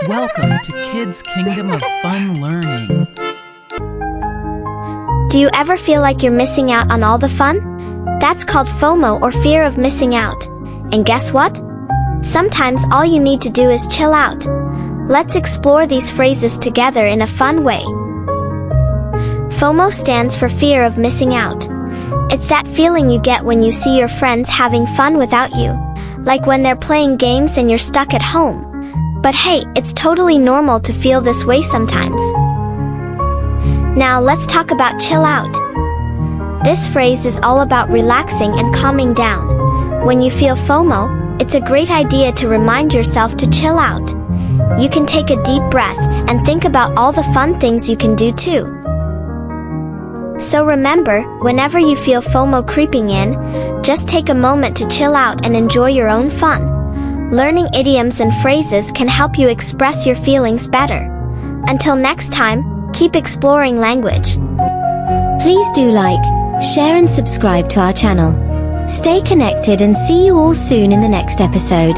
Welcome to Kids Kingdom of Fun Learning. Do you ever feel like you're missing out on all the fun? That's called FOMO, or fear of missing out. And guess what? Sometimes all you need to do is chill out. Let's explore these phrases together in a fun way. FOMO stands for fear of missing out. It's that feeling you get when you see your friends having fun without you, like when they're playing games and you're stuck at home. But hey, it's totally normal to feel this way sometimes. Now let's talk about chill out. This phrase is all about relaxing and calming down. When you feel FOMO, it's a great idea to remind yourself to chill out. You can take a deep breath and think about all the fun things you can do too. So remember, whenever you feel FOMO creeping in, just take a moment to chill out and enjoy your own fun. Learning idioms and phrases can help you express your feelings better. Until next time, keep exploring language. Please do like, share and subscribe to our channel. Stay connected and see you all soon in the next episode.